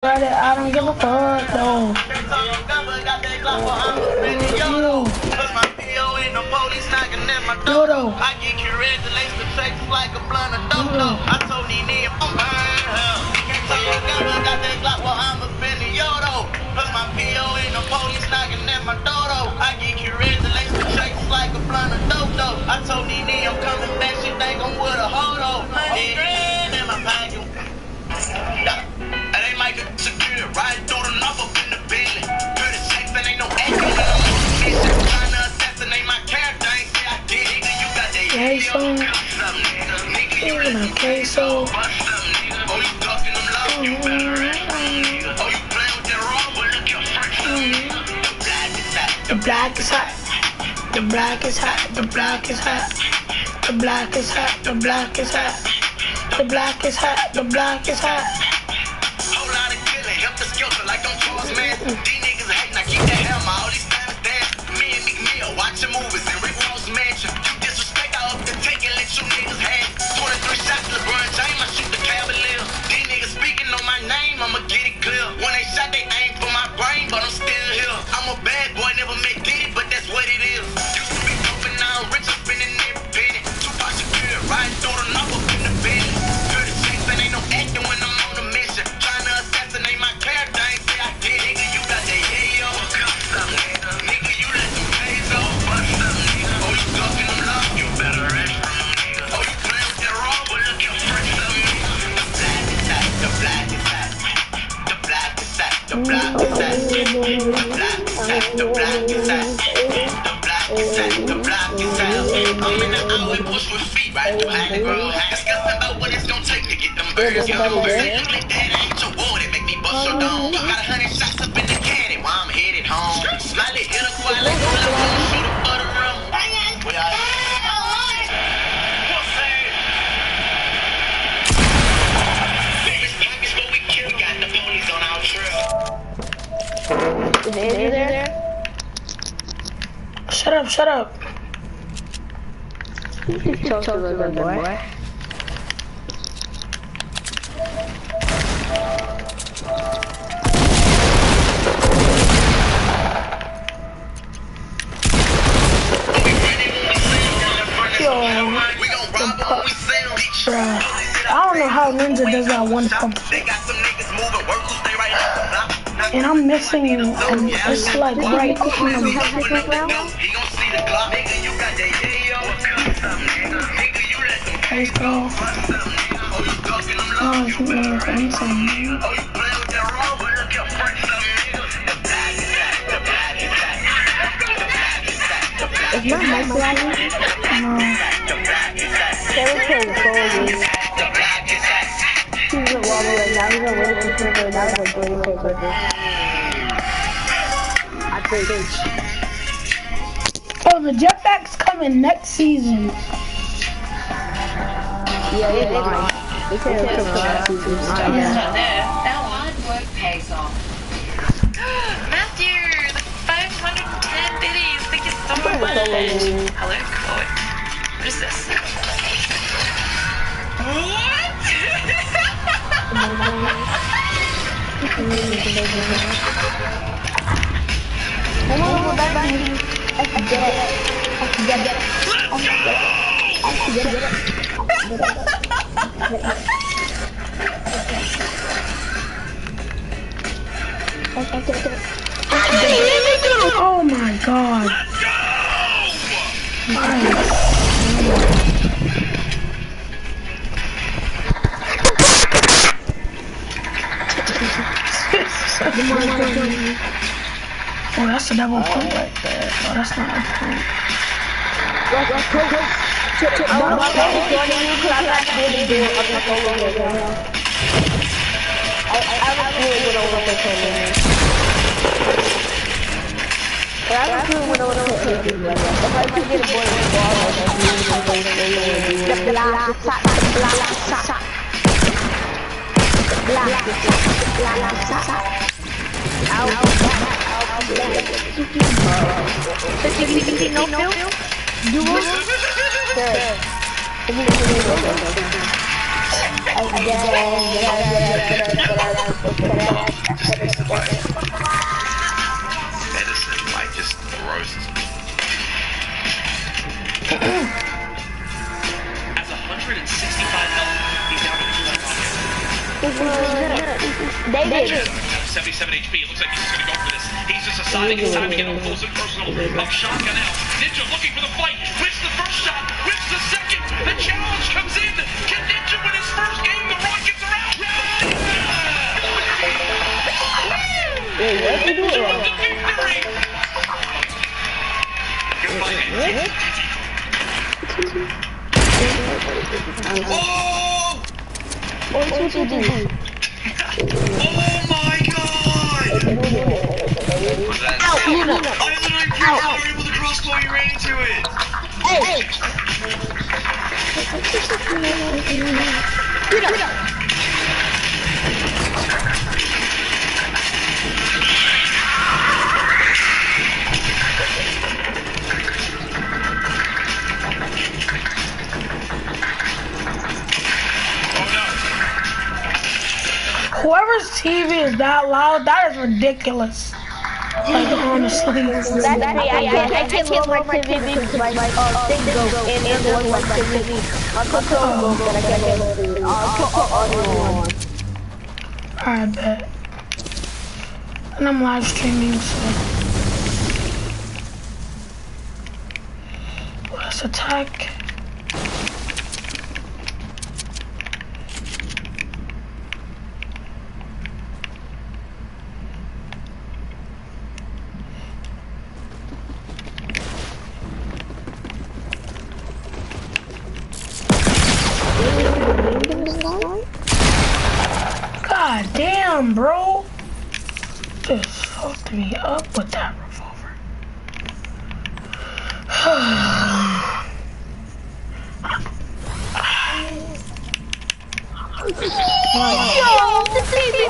I don't give a fuck though. Dodo. I get congratulations to chase like a blunt of dodo. I told Nene I'm burn her. Can't tell your girl got that Glock while I'm up in the Yodo. Plus my PO and the police knocking at my dodo. I get congratulations to chase like a blunt of dodo. I told Nene I'm coming back. She think I'm with a hodo. Yeah, in my pocket. They might get secure, riding through the knob up in the Bentley. Pretty safe and ain't no acting when I'm on the mission. Trying to assassinate my character, ain't say I did it. Nigga, you got that nigga, you let them taste so. Oh, you ducking them low, you better rest. Oh, you playing with that raw, but look your friend. The black is hot. The black is hot. The black is hot. The black is hot. The black is hot. The black is hot. The black is hot. Whole lot of killing, help the skills like I'm Charles Manson. These niggas hating, I keep that hammer, all these times dance. Me and McNeil watching movies in Rick Ross mansion. You disrespect, I up to take and let you niggas have 23 shots, LeBron James, I shoot the Cavalier. These niggas speaking on my name, I'ma get it clear. When they shot, they aim for my brain, but I'm still here. I'm a bad boy, never make it, but that's what it is. Used to be broken, now I'm rich, I'm spending every penny. Tupac Shakur, riding through the knob up in the Bentley. Pretty safe and ain't no acting when I'm on a mission. Trying to assassinate my character, ain't say I did. Nigga, you got that yayo. Nigga, you let them days off. Bust up, nigga. Oh, you talking them love, you better rest from them, nigga. Oh, you playing with that raw, but look your friends up, nigga. The black is hot. The black is hot. The black is hot. The black is hot. The black is hot. The black is hot. The black is hot. I'm in the alley, push with feet right through high ground. Discussing about what it's gonna take to get them birds gone. Say you like that ain't your war, that make me bust your dome. Got 100 shots up in the caddy while I'm headed home. Slightly hit a quad like I'm gonna shoot a butter rum. We are Is Andrew there? Shut up, shut up. Talk to the good boy. Bruh, I don't know how Ninja does that one pump. And I'm missing it, and it's like right Let's go. Oh, it's more insane. Is my mic lagging? No. Taylor playing Foley. He's a wobble right now. He's a win for right now. He's like doing paper. I think. Oh, the jetpack's coming next season. Yeah, they lied. They said it was last season. That hard work pays off. Matthew, the 510 biddies. Thank you so much. Hello, code. What is this? What? Oh my god. Nice. Oh, that's a double point right there. Oh, that's not a point. Just testify. Medicine, like just roast. As 165 health, he's down to 2 David. 77 HP. It looks like he's just gonna go for this. He's just deciding it's time to get up close and personal. Up shotgun out. Ninja looking for the fight. Whips the first shot. Whips the second. The challenge comes in. Can Ninja win his first game? The Rockets are out. Ninja with the victory. Oh! Oh my god! Out, Luna. I literally able to crossbow you right into it! Hey! Whoever's TV is that loud, that is ridiculous. Like, honestly. That's me. I can't lower my TV because my thing goes in and lower my TV. I'll put the on, but I can't lower it. I'll put audio on. I bet. And I'm live streaming, so. Let's attack. God damn, bro. Just fucked me up with that revolver.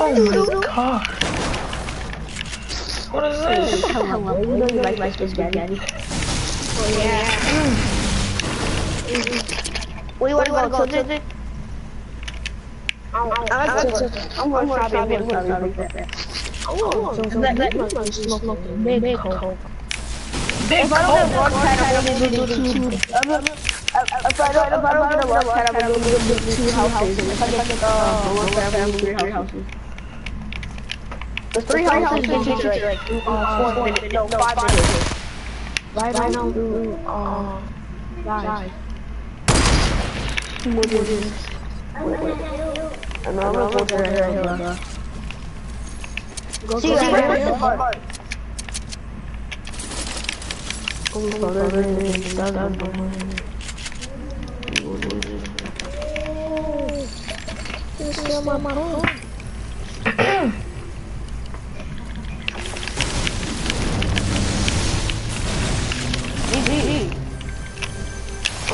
Oh my god. What is this? You like my spaghetti? Oh yeah. Where you wanna go to the? I'm Big Coke. If I don't get one pad, I'm gonna do two. If I don't get one pad, I'm gonna do 2 houses. If I get one pad, I'm gonna do 3 houses. The 3 houses can take you like 4 minutes, no 5 minutes. Right now, guys. What is this? I'm gonna go to the hill. See, right the heart. Oh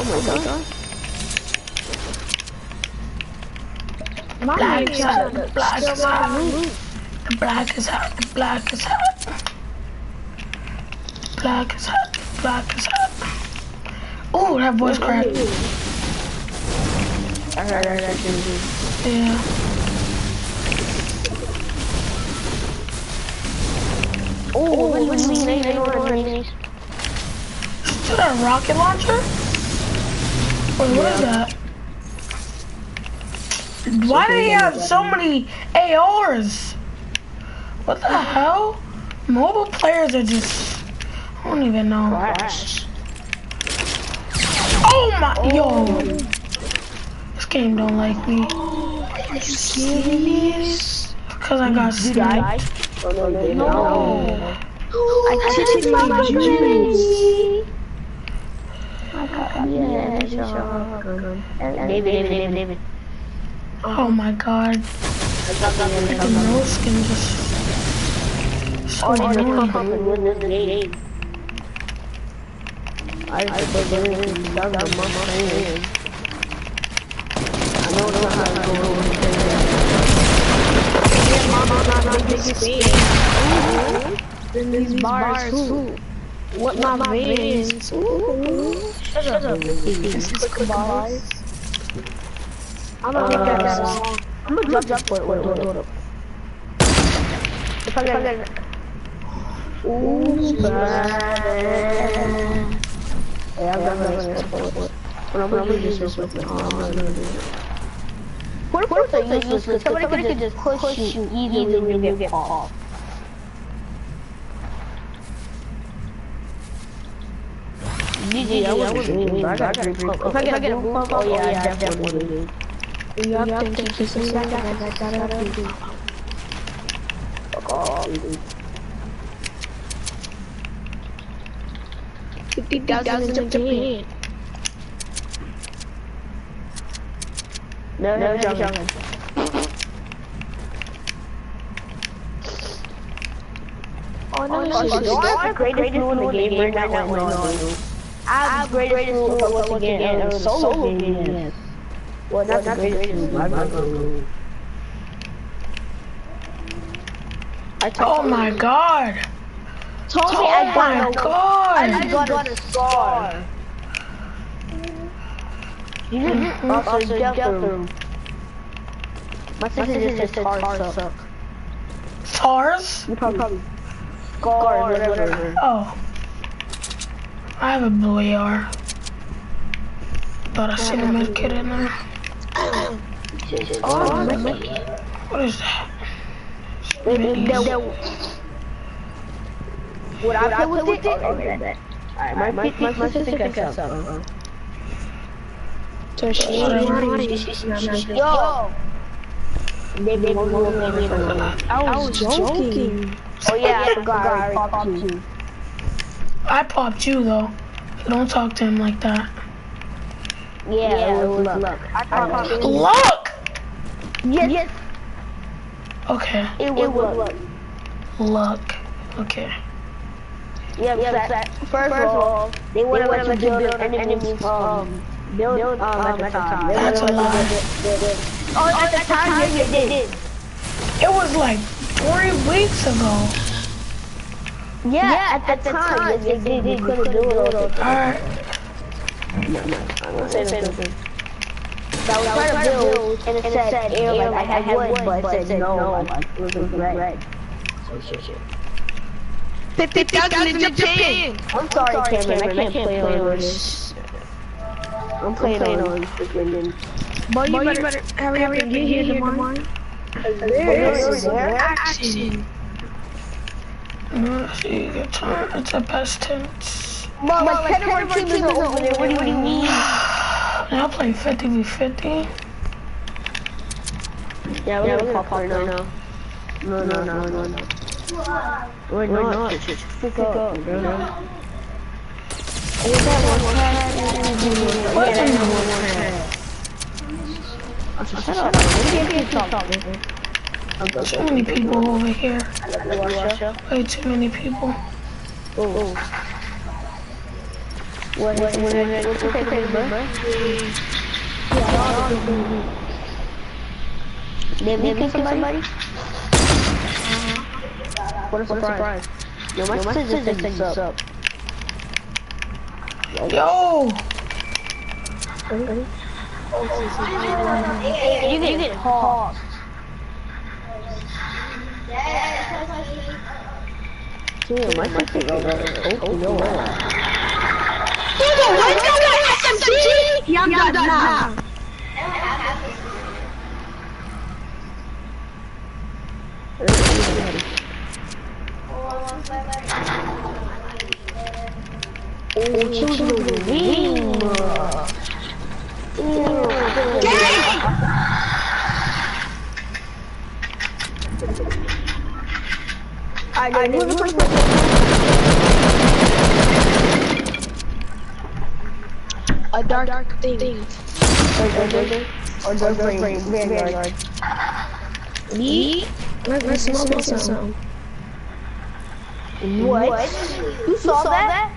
my god. Black is hot, black is hot. The black is hot, the black is hot. Black is hot, black is hot. Oh, that voice cracked. I heard that too. Yeah. Oh, what do you mean? Is that a rocket launcher? Wait, what is that? Why do he have so many ARs? What the hell? Mobile players are just, I don't even know. Oh my, yo. This game don't like me. Are you serious? Because I got sniped. No. I took my juice. David. Oh my god. The no skin just so annoying. I know how to go. These bars, what my veins? Shut up. Bars. I'm gonna get that long. I'm gonna jump for it. Wait. If I get ooh, bad. Yeah, I'm gonna get it. I'm gonna use this with it. What if it's useless? Somebody could just push you easily when you get popped. GG, I wouldn't do it. I got a blue pump. If I get a blue pump, oh yeah, I definitely do. Yeah, thank you so much. I got a blue pump. Fuck off, dude. 50,000 in Japan. No, Jungle. Oh no, I have the greatest tool in the game right now. I have the greatest tool once again. Solo game, yes. Well, not the greatest tool. Oh my god! Told me I just got a star. You didn't also jump through. My sister just said stars suck. Stars? You probably scars, whatever. Oh. I have a blue AR. Thought I seen a medkit in there. What is that? What I play with it? Alright, my sister got something. So she Yo! I was joking. Oh yeah, I forgot I popped you. I popped you though. Don't talk to him like that. Yeah, it was luck. Luck! Yes. Okay. It was luck. Luck. Okay. Yeah, first of all, they wouldn't let you build an enemy's build at the time. That's a lie. Oh, at the time, yes, they did. It was like 3 weeks ago. Yeah, at the time, they did. You couldn't do it. Alright. That was trying to build, and it said air, like I had wood, but it said no, like it was red. 50,000 in Japan! I'm sorry, Cameron, I can't play on this. I'm playing on freaking... But you better hurry up and get here tomorrow. There's action. It's a past tense. Well, like 10 of our teams are over there, what do you mean? Now play 50v50. Yeah, we're gonna pop right now. No. We're not. Just pick up, bro. Is that one What's in Shut up. Too many people over here. Way too many people. What's your favorite, bro? Did we kill somebody? What a surprise. Yo, my sister just said what's up. Yo! You get hot. Dude, my sister got SMG? Yeah, A dark thing. Or dark brain. Vanguard. Me? Let's smell something. What? You saw that?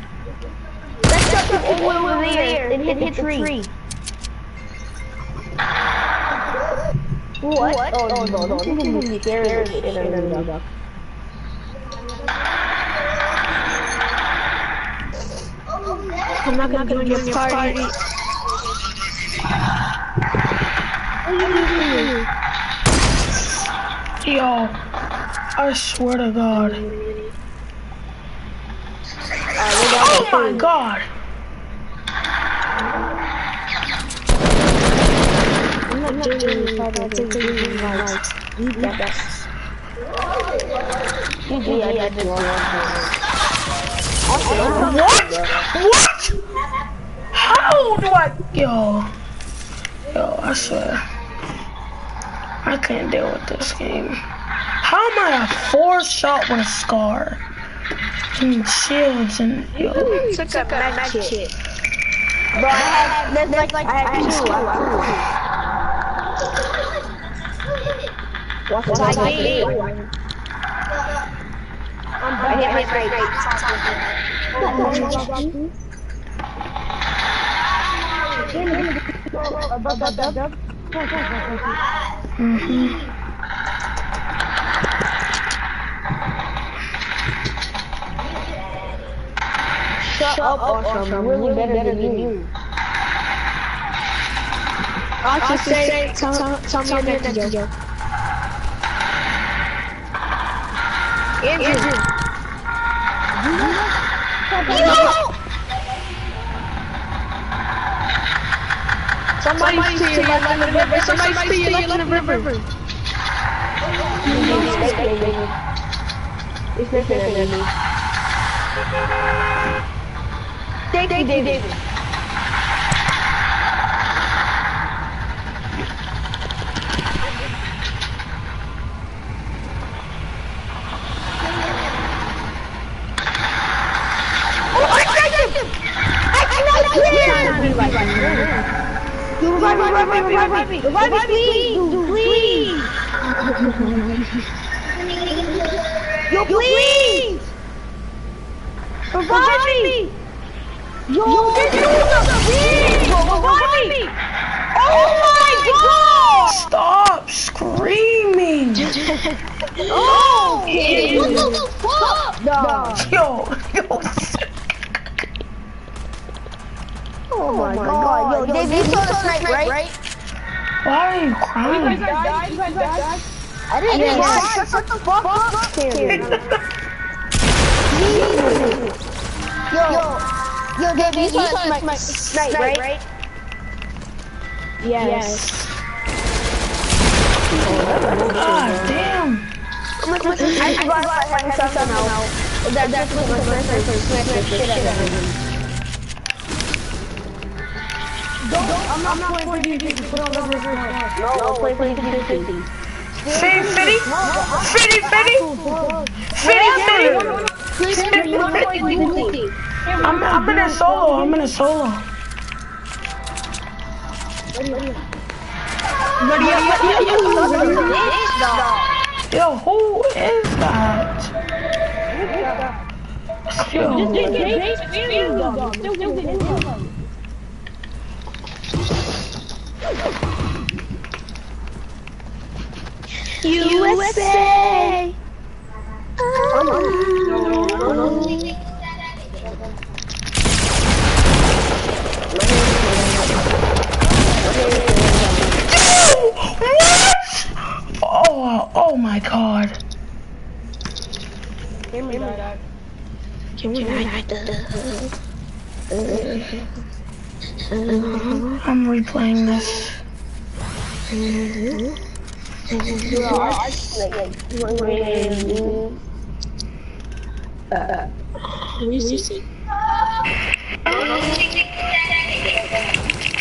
That stuff is over there and hit the tree. What? Oh no, this is gonna be scary. I'm not gonna join your party. Yo, I swear to God. Oh my God. I'm not doing this part, I'm doing right. You got that. What? What? How do I? Yo, I swear. I can't deal with this game. How am I a 4-shot with a scar? And shields and yo. Took a med kit. Bro, I had two. What's I hit my right. Shut up, Awesome. I'm really better than you. I should say, tell me your next joke. Andrew. Somebody's to your left in the river. Somebody's to your left in the river. It's different than me. Thank you, David. Revive me, please! Yo, please! Revive me! Yo, please! Revive me! Oh my God! Stop screaming! Oh! What the fuck? No. Yo. Oh my God. Yo, Dave, you saw the snipe, right? Why are you crying? You guys died? I didn't cry. Shut the fuck up. Yo, Dave, you saw the snipe, right? Yes. God damn. I forgot something else. That's what my sniper shit out of him. I'm not playing for DD, put on level 4. No, I'm playing for DD. Fitty. I'm in a solo. Yo, who is that? USA! Oh my God. Can we I'm replaying this.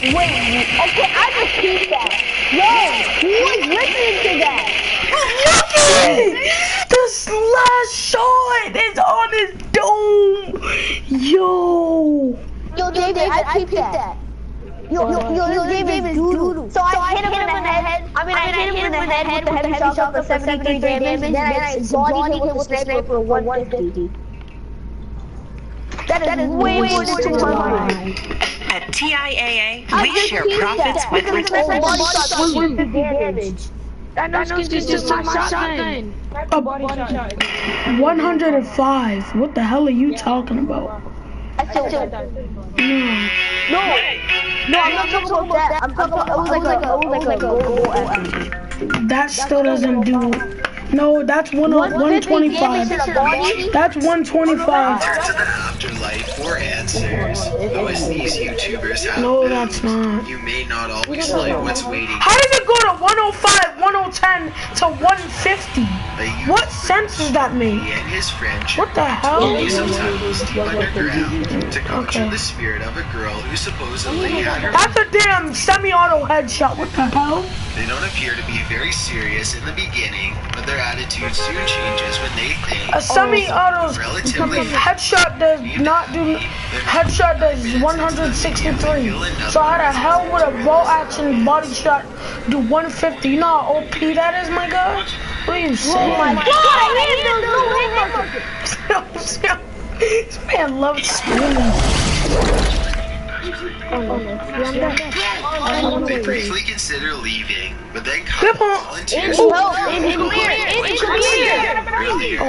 Wait, okay, I repeat that. Yo, who was listening to that? This last shot is on his dome. Yo, David, I peeped that. Yo, David is doodoo. So I hit him in the head. I hit him in the head with the heavy shotgun for 73 damage. Then I bodied him with the sniper for 150. That is way more than 200. At TIAA, we share profits with damage. That is just my shotgun. 105. What the hell are you talking about? I No, I'm not talking about that. I'm talking about, it was like a goal. That still doesn't do. No, that's 125. That's 125. Turn to the afterlife for answers. Though as these YouTubers have No, moved, that's not. you may not always like what's waiting. How did it go to 105, 110 to 150? What sense does that make? He and his friendship What the hell? continues of tunnels deep underground to conjure the spirit of a girl who supposedly had her. That's a damn semi-auto headshot. What the hell? They don't appear to be very serious in the beginning, but their attitude soon changes when they think A semi-auto relatively headshot does not do. Headshot does 163. So how the hell would a bolt action body shot do 150? You know how OP that is, my god? What are you saying? Oh my god, This man loves screaming. they briefly consider leaving, but then Come Kyle on. volunteers Oh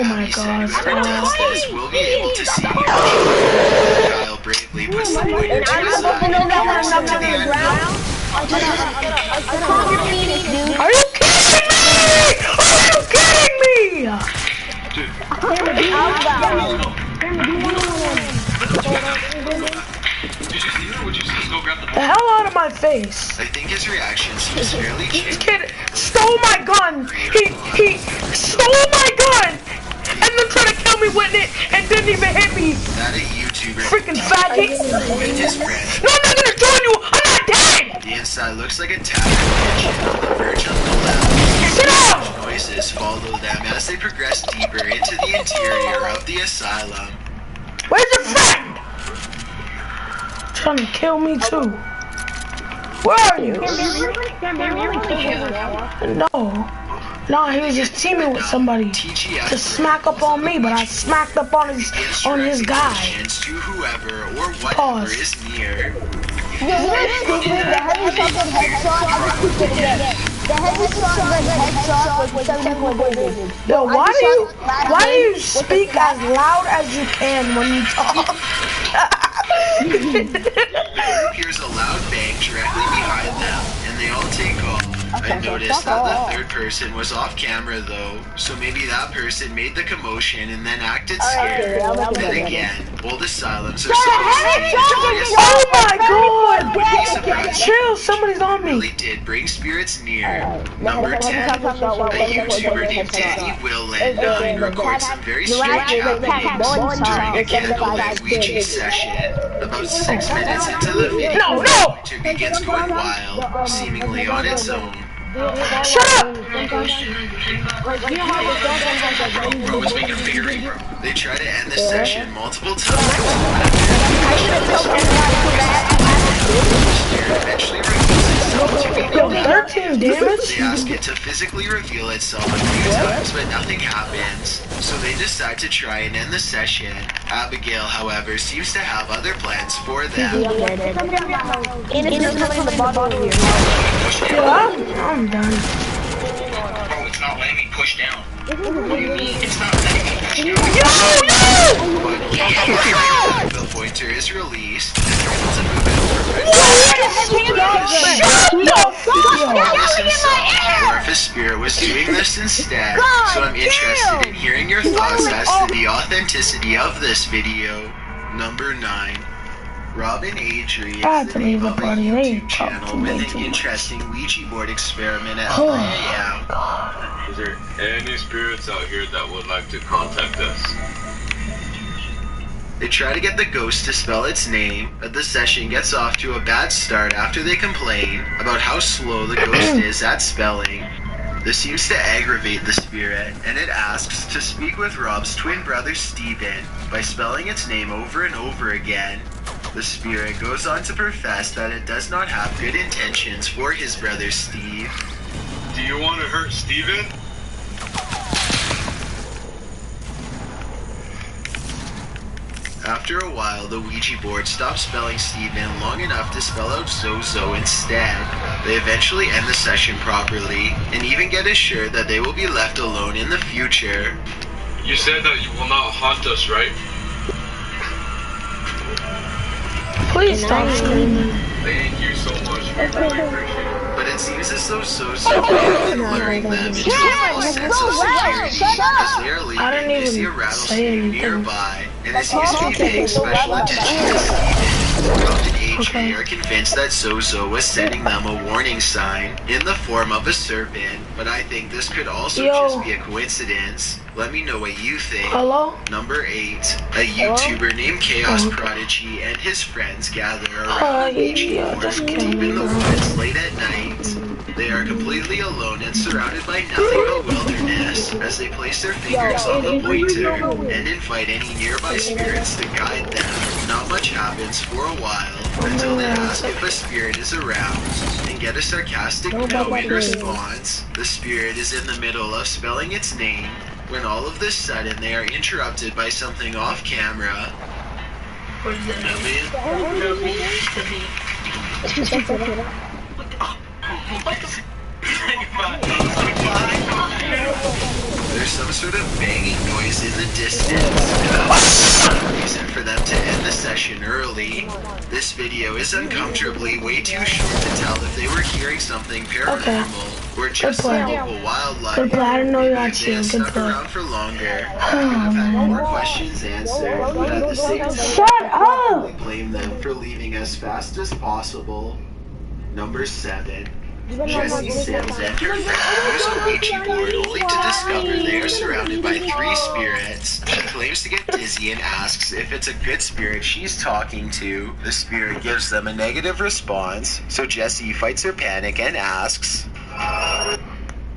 my god. says we'll be able to see you. Kyle bravely puts the pointer to his eye and points it to the unknown. Are you kidding me? Are you kidding me? The hell out of my face. I think his reaction seems fairly This genuine. kid stole my gun. He stole my gun and then tried to kill me with it and didn't even hit me. That a YouTuber Freaking faggot. with his friend. No, I'm not gonna join you. I'm not dead. The inside looks like a tavern kitchen on the verge of the left. Sit down. Noises follow them as they progress deeper into the interior of the asylum. Where's your friend? Trying to kill me too. Where are you? No, he was just teaming with somebody to smack up on me, but I smacked up on his guy. To whoever or whatever Pause. is near. The headshot was 74 damage. Yo, why do you speak as loud as you can when you talk? There appears a loud bang directly behind them, and they all take off. I noticed that the third person was off camera though, so maybe that person made the commotion and then acted scared. Then again, old asylums are supposed to be notorious. Oh my god! Piece of magic Chill, somebody's on me. really did bring spirits near. Number 10. A YouTuber named Danny Will9 records some very strange happenings during a candlelit Ouija session. About 6 minutes into the video, No! it begins going wild, seemingly on its own. Shut up! Bro was making a figure eight, bro. They try to end the session multiple times. Eventually reveals itself to be Yo, 13 damage? They ask it to physically reveal itself a few times, but nothing happens. So they decide to try and end the session. Abigail, however, seems to have other plans for them. Yeah, I'm done. Bro, it's not letting me push down. What do you mean? It's not letting me push down. The pointer is released, and they're able to move it or if a spirit was doing this instead. So I'm interested in hearing your thoughts as to the authenticity of this video. Number 9. Robin Adri I had is to the leave name the of a party. They YouTube talk channel too with way an too much. interesting Ouija board experiment at Oh 3 a.m. Is there any spirits out here that would like to contact us? They try to get the ghost to spell its name, but the session gets off to a bad start after they complain about how slow the ghost is at spelling. This seems to aggravate the spirit, and it asks to speak with Rob's twin brother Steven by spelling its name over and over again. The spirit goes on to profess that it does not have good intentions for his brother Steve. Do you want to hurt Steven? After a while, the Ouija board stops spelling Steven long enough to spell out Zozo instead. They eventually end the session properly, and even get assured that they will be left alone in the future. You said that you will not haunt us, right? Please stop screaming. Thank you so much. We really appreciate it. But it seems as though Soso may be luring them into a false sense of security as they are I don't leaving. They see a even say rattlesnake anything. nearby, and it seems to be paying special attention to Steven. Rob and AJ are convinced that Soso was sending them a warning sign in the form of a serpent, but I think this could also just be a coincidence. Let me know what you think. Hello? Number 8, a YouTuber named Chaos Prodigy and his friends gather around a beach board deep in the woods late at night. They are completely alone and surrounded by nothing but wilderness as they place their fingers on the pointer and invite any nearby spirits to guide them. Not much happens for a while until they ask if a spirit is around and get a sarcastic no in response. The spirit is in the middle of spelling its name when all of a sudden they are interrupted by something off camera. What is that? There's some sort of banging noise in the distance, and that's a reason for them to end the session early. This video is uncomfortably way too short to tell if they were hearing something paranormal or just some local wildlife. Good play. I didn't know you Maybe had if they had to. Good stuck play. around for longer, I could have had more questions answered, but at the same time, Shut up! we blame them for leaving as fast as possible. Number 7. Jesse Sims and her friend use a Ouija board only to discover they are surrounded by 3 spirits. She claims to get dizzy and asks if it's a good spirit she's talking to. The spirit gives them a negative response, so Jesse fights her panic and asks,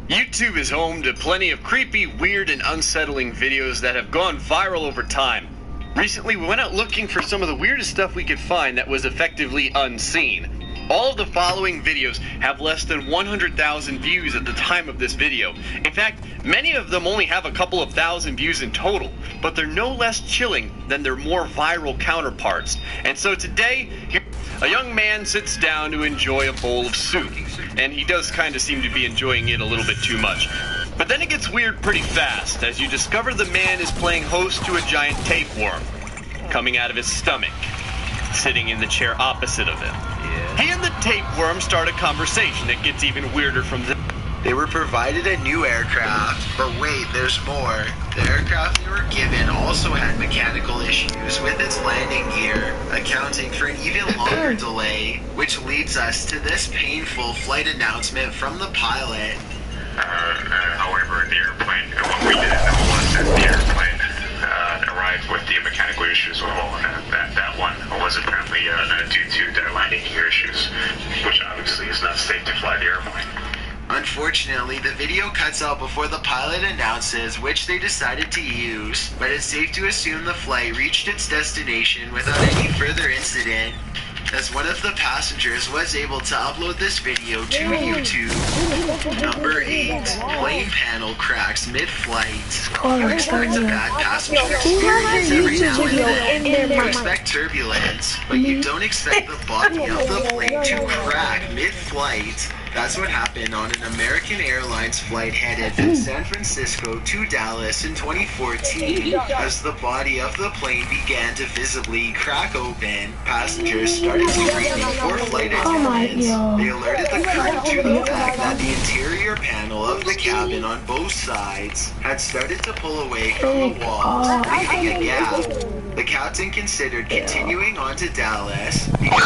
YouTube is home to plenty of creepy, weird, and unsettling videos that have gone viral over time. Recently, we went out looking for some of the weirdest stuff we could find that was effectively unseen. All of the following videos have less than 100,000 views at the time of this video. In fact, many of them only have a couple of thousand views in total, but they're no less chilling than their more viral counterparts. And so today, a young man sits down to enjoy a bowl of soup, and he does kind of seem to be enjoying it a little bit too much. But then it gets weird pretty fast, as you discover the man is playing host to a giant tapeworm coming out of his stomach, sitting in the chair opposite of him. He and the tapeworm start a conversation that gets even weirder from there. they were provided a new aircraft, but wait, there's more. The aircraft they were given also had mechanical issues with its landing gear, accounting for an even longer delay, which leads us to this painful flight announcement from the pilot. However, the airplane, what we didn't know was that the airplane arrived with the mechanical issues. Well, that one was apparently due to their landing gear issues, which obviously is not safe to fly the airplane. Unfortunately, the video cuts out before the pilot announces which they decided to use, but it's safe to assume the flight reached its destination without any further incident, as one of the passengers was able to upload this video to YouTube. Number 8. Plane panel cracks mid-flight. You expect a bad passenger experience every now and then. You expect turbulence, but you don't expect the body of the plane to crack mid-flight. That's what happened on an American Airlines flight headed from San Francisco to Dallas in 2014. As the body of the plane began to visibly crack open, passengers started screaming for flight attendants. They alerted the crew to the fact that the interior panel of the cabin on both sides had started to pull away from the walls, leaving a gap. The captain considered continuing on to Dallas because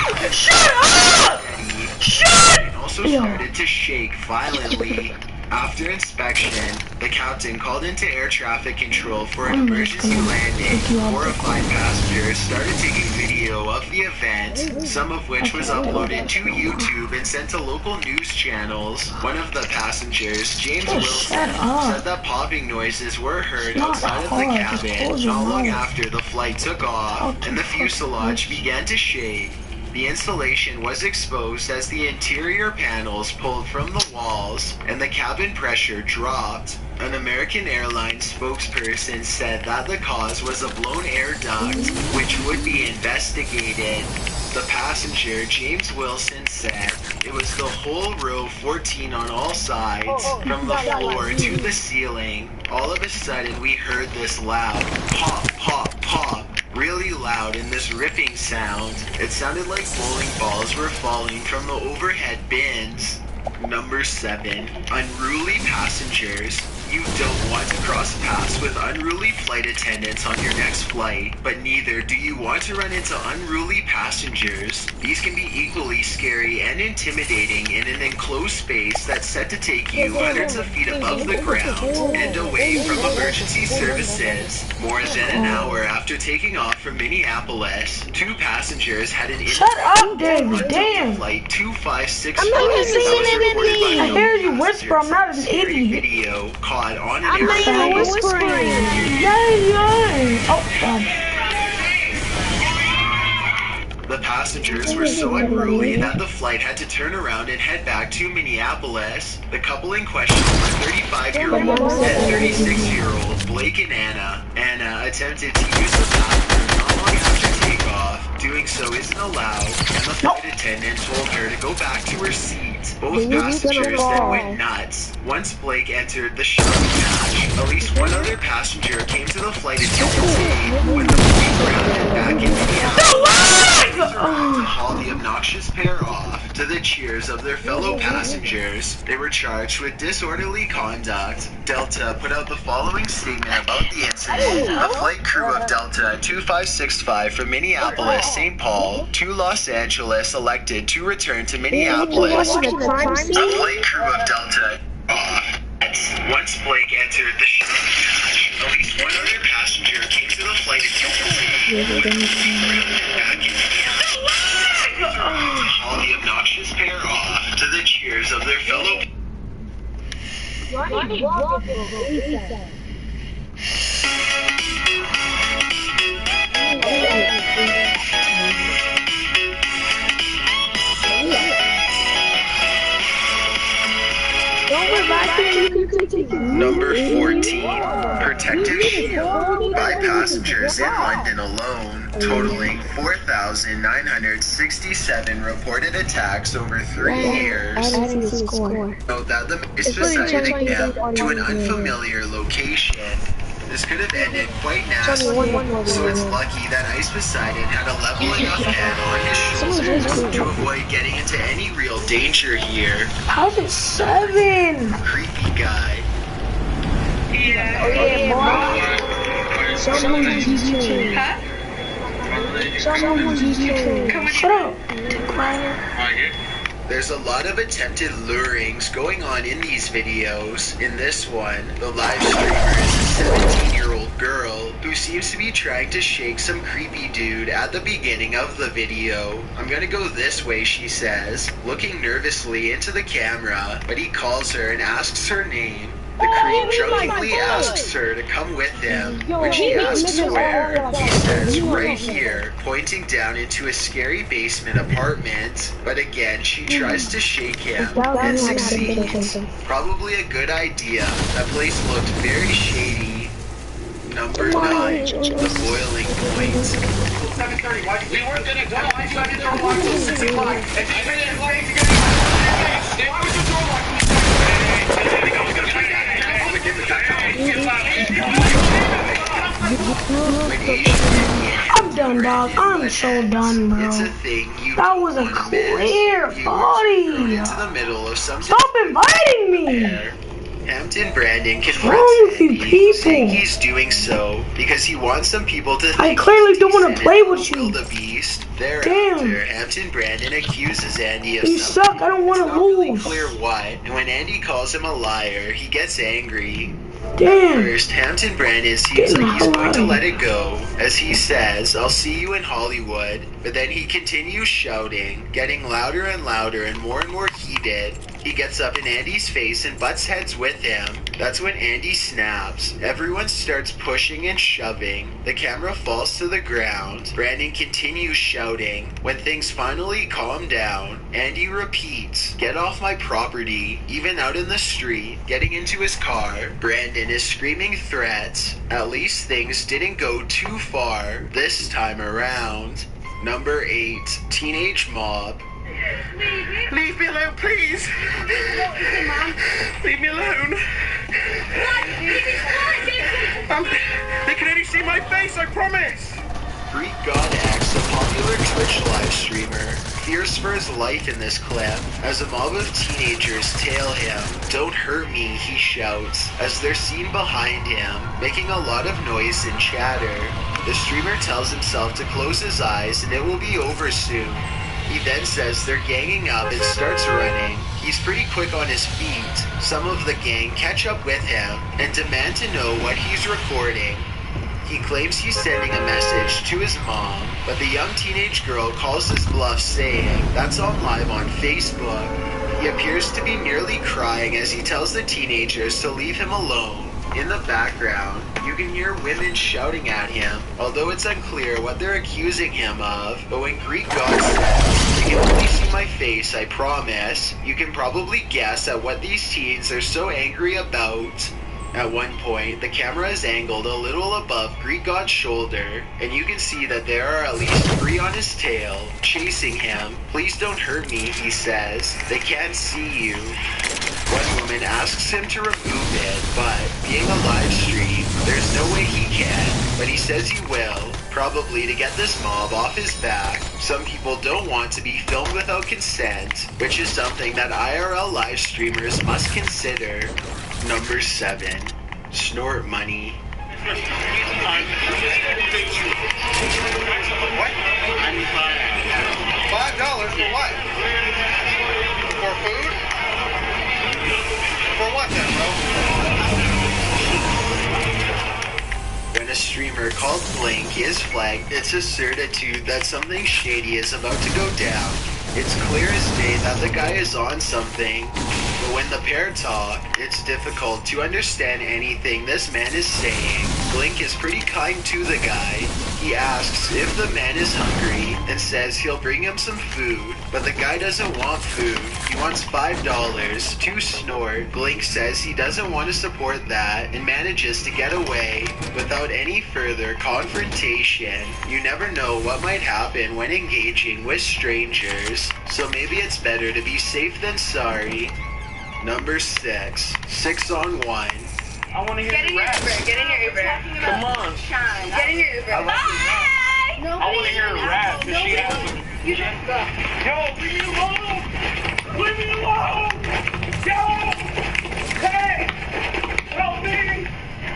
the plane's also started to shake violently. After inspection, the captain called into air traffic control for an emergency landing. 4 or 5 passengers started taking video of the event, some of which was uploaded to YouTube and sent to local news channels. One of the passengers, James Wilson, said that popping noises were heard outside of the cabin not long after the flight took off and the fuselage began to shake. The installation was exposed as the interior panels pulled from the walls and the cabin pressure dropped. An American Airlines spokesperson said that the cause was a blown air duct, which would be investigated. The passenger, James Wilson, said it was the whole row 14 on all sides, from the floor to the ceiling. All of a sudden, we heard this loud pop, pop, pop, really loud in this ripping sound. It sounded like bowling balls were falling from the overhead bins. Number 7. Unruly passengers. You don't want to cross paths with unruly flight attendants on your next flight, but neither do you want to run into unruly passengers. These can be equally scary and intimidating in an enclosed space that's set to take you hundreds of feet above the ground and away from emergency services. More than an hour after taking off from Minneapolis, 2 passengers had an Shut up, Davey. Damn. Flight 2565. I'm not even saying anything. I hear you whisper. I'm not an idiot. Video caught on an I'm not even airplane. whispering. Yay. Oh, God. The passengers were so unruly that the flight had to turn around and head back to Minneapolis. The couple in question were 35-year-old and 36-year-old Blake and Anna. Anna attempted to use the bathroom not long after takeoff. Doing so isn't allowed, and the flight attendant told her to go back to her seat. Both passengers then went nuts. Once Blake entered the shuttle hatch, at least one other passenger came to the flight attendant's aid when the plane grounded back in Minneapolis to haul the obnoxious pair off. To the cheers of their fellow passengers, they were charged with disorderly conduct. Delta put out the following statement about the incident. The flight crew of Delta 2565 from Minneapolis, St. Paul to Los Angeles elected to return to Minneapolis. The flight crew of Delta once Blake entered the shuttle hatch, at least one other passenger came to the flight attendant's aid. To haul the obnoxious pair off to the cheers of their fellow. Number 14, protective shield by passengers in London alone, totaling 4,967 reported attacks over 3 years. Note that the Ice decided to camp to an unfamiliar location. This could have ended quite nasty, so it's lucky that Ice Poseidon had a level enough head on his shoulders to avoid getting into any real danger here. How's it 7? Creepy guy. Someone's GG. Huh? Someone's GG. Shut up. Quiet. There's a lot of attempted lurings going on in these videos. In this one, the live streamer is a 17-year-old girl who seems to be trying to shake some creepy dude at the beginning of the video. I'm gonna go this way, she says, looking nervously into the camera, but he calls her and asks her name. The creep drunkenly asks her to come with him. When she asks where, he says right here, pointing down into a scary basement apartment. But again, she tries to shake him and succeeds. Probably a good idea. That place looked very shady. Number 9, the boiling point. 7:30. We weren't gonna go. I shut the door locked until 6 o'clock. And I made it late to get why was the door locked? I'm done, dog. I'm so done, bro. It's a thing you That was a clear body. into the middle of some Stop inviting me. Hampton Brandon What's confronts wrong with you Andy, saying people? he's doing so because he wants some people to I think clearly he's don't wanna decent play and with will you. the beast. Thereafter, Damn. Hampton Brandon accuses Andy of You something. suck. I don't want It's to not really lose. clear what, and when Andy calls him a liar, he gets angry. Damn. First, Hampton Brandon seems Get like he's the going to hell out. let it go, as he says, "I'll see you in Hollywood," but then he continues shouting, getting louder and louder and more heated. He gets up in Andy's face and butts heads with him. That's when Andy snaps. Everyone starts pushing and shoving. The camera falls to the ground. Brandon continues shouting. When things finally calm down, Andy repeats, "Get off my property." Even out in the street, getting into his car, Brandon is screaming threats. At least things didn't go too far this time around. Number 8, Teenage Mob. Leave me alone, please. Leave me alone. They can only see my face, I promise. Greek God X, a popular Twitch live streamer, fears for his life in this clip as a mob of teenagers tail him. "Don't hurt me," he shouts, as they're seen behind him, making a lot of noise and chatter. The streamer tells himself to close his eyes and it will be over soon. He then says they're ganging up and starts running. He's pretty quick on his feet. Some of the gang catch up with him and demand to know what he's recording. He claims he's sending a message to his mom, but the young teenage girl calls his bluff, saying that's on live on Facebook. He appears to be nearly crying as he tells the teenagers to leave him alone. In the background, you can hear women shouting at him, although it's unclear what they're accusing him of. But when Greek God says, "You can only see my face, I promise," you can probably guess at what these teens are so angry about. At one point, the camera is angled a little above Greek God's shoulder, and you can see that there are at least 3 on his tail, chasing him. "Please don't hurt me," he says. "They can't see you." One woman asks him to remove it, but being a live stream, there's no way he can, but he says he will, probably to get this mob off his back. Some people don't want to be filmed without consent, which is something that IRL live streamers must consider. Number 7. Snort money. What? $5 for what? For food? For what then, bro? When a streamer called Blink is flagged, it's a certitude that something shady is about to go down. It's clear as day that the guy is on something, but when the pair talk, it's difficult to understand anything this man is saying. Blink is pretty kind to the guy. He asks if the man is hungry and says he'll bring him some food, but the guy doesn't want food. He wants $5 to snort. Blink says he doesn't want to support that and manages to get away without any further confrontation. You never know what might happen when engaging with strangers, so maybe it's better to be safe than sorry. Number 6. 6 on 1. I want to hear Get in your Uber. Get in your Uber. Come on. Get in your Uber. I like I want to hear her rap because she has some. You just go. Yo, leave me alone! Leave me alone! Yo! Hey! Help me!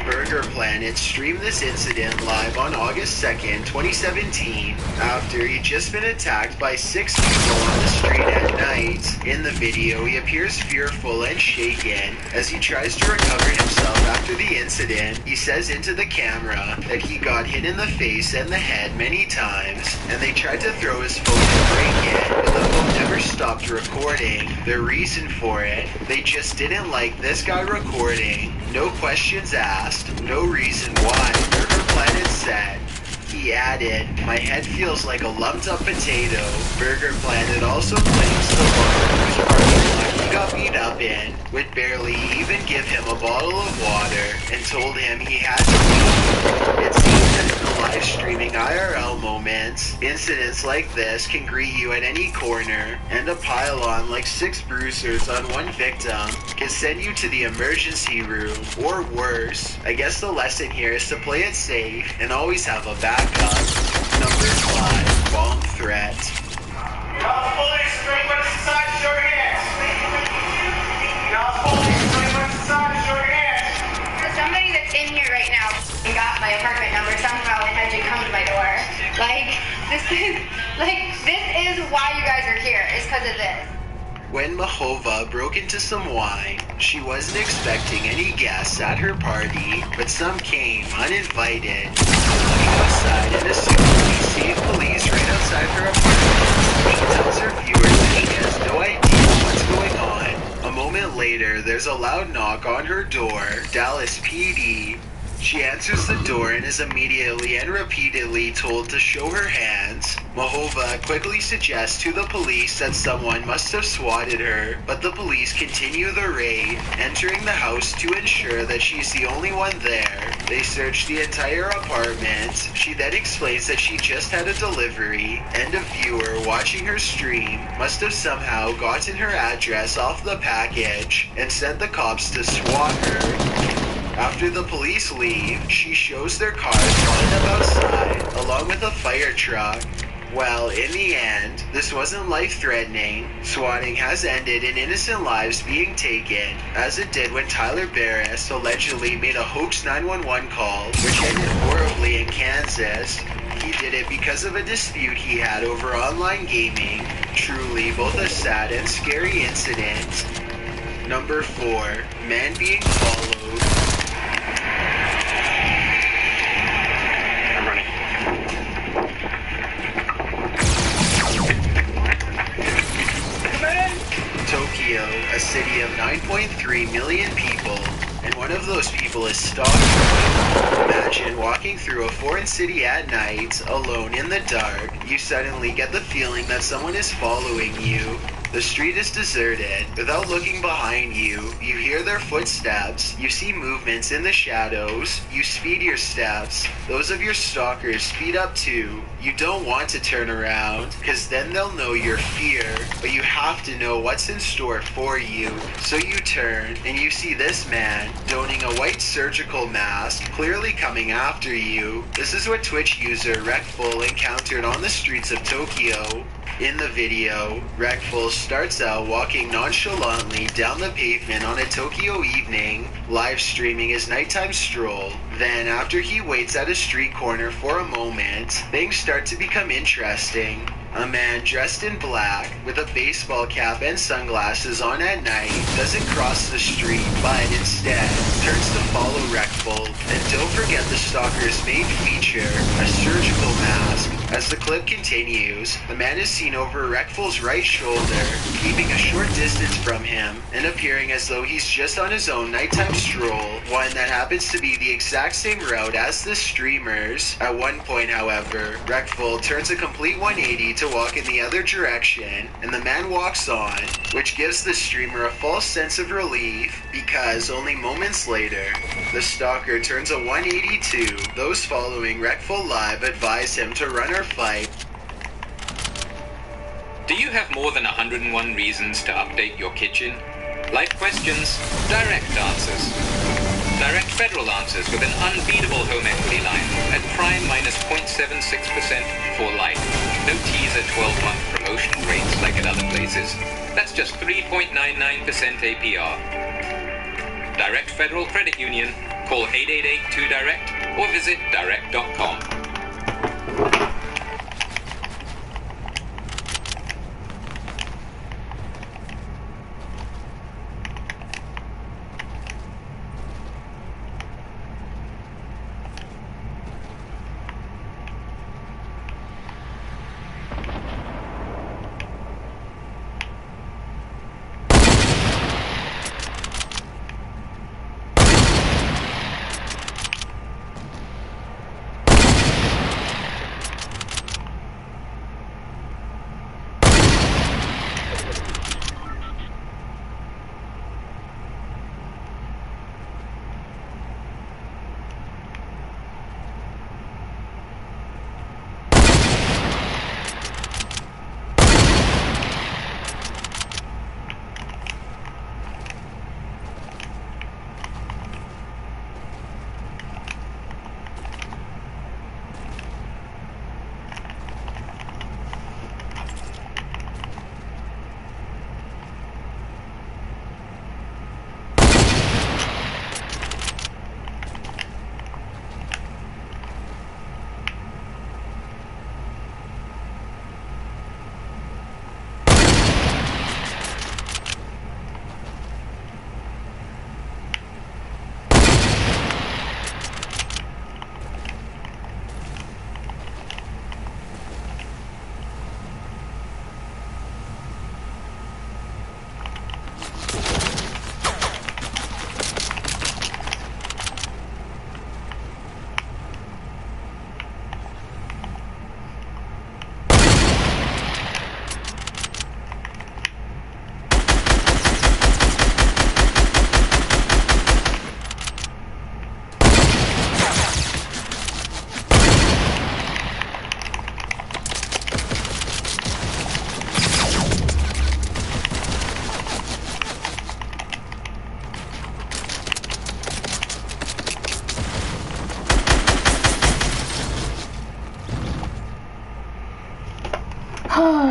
Burger Planet streamed this incident live on August 2nd, 2017, after he'd just been attacked by 6 people on the street at night. In the video, he appears fearful and shaken as he tries to recover himself after the incident. He says into the camera that he got hit in the face and the head many times, and they tried to throw his phone and break it, but the phone never stopped recording. The reason for it, they just didn't like this guy recording. No questions asked, no reason why. Burger Planet said. He added, "My head feels like a lumped up potato." Burger Planet also claims the bar whose parking lot he got beat up in would barely even give him a bottle of water and told him he had to leave. It seems that in the live streaming IRL moments, incidents like this can greet you at any corner, and a pile-on like 6 bruisers on one victim can send you to the emergency room, or worse. I guess the lesson here is to play it safe and always have a backup. Number 5. Bomb threat. Y'all police, bring what's inside, show your hands. Y'all police, bring what's inside, show your hands. Somebody that's in here right now got my apartment number somehow and had to come to my door. This is why you guys are here. It's because of this. When Mahova broke into some wine, she wasn't expecting any guests at her party, but some came uninvited. Looking outside and assuming she sees police right outside her apartment, she tells her viewers that she has no idea what's going on. A moment later, there's a loud knock on her door. Dallas PD. She answers the door and is immediately and repeatedly told to show her hands. Mahova quickly suggests to the police that someone must have swatted her, but the police continue the raid, entering the house to ensure that she's the only one there. They search the entire apartment. She then explains that she just had a delivery, and a viewer watching her stream must have somehow gotten her address off the package and sent the cops to swat her. After the police leave, she shows their cars lined up outside, along with a fire truck. Well, in the end, this wasn't life-threatening. Swatting has ended in innocent lives being taken, as it did when Tyler Barris allegedly made a hoax 911 call, which ended horribly in Kansas. He did it because of a dispute he had over online gaming. Truly both a sad and scary incident. Number 4, man being followed. I'm running. Tokyo, a city of 9.3 million people, and one of those people is stalking. Imagine walking through a foreign city at night, alone in the dark. You suddenly get the feeling that someone is following you. The street is deserted. Without looking behind you, you hear their footsteps. You see movements in the shadows. You speed your steps. Those of your stalkers speed up too. You don't want to turn around, because then they'll know your fear, but you have to know what's in store for you. So you turn, and you see this man, donning a white surgical mask, clearly coming after you. This is what Twitch user Wreckful encountered on the streets of Tokyo. In the video, Wreckful starts out walking nonchalantly down the pavement on a Tokyo evening, live streaming his nighttime stroll. Then, after he waits at a street corner for a moment, things start to become interesting. A man dressed in black, with a baseball cap and sunglasses on at night, doesn't cross the street, but instead turns to follow Wreckful. And don't forget the stalker's main feature, a surgical mask. As the clip continues, the man is seen over Wreckful's right shoulder, keeping a short distance from him, and appearing as though he's just on his own nighttime stroll, one that happens to be the exact same route as the streamer's. At one point, however, Wreckful turns a complete 180 to walk in the other direction, and the man walks on, which gives the streamer a false sense of relief, because only moments later, the stalker turns a 182. Those following Wreckful live advise him to run or fight. Do you have more than 101 reasons to update your kitchen? Life questions, direct answers. Direct federal answers with an unbeatable home equity line at prime minus 0.76% for life. No teaser 12-month promotional rates like at other places. That's just 3.99% APR. Direct Federal Credit Union. Call 888-2-DIRECT or visit direct.com.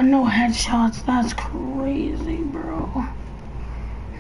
got no headshots. That's crazy, bro.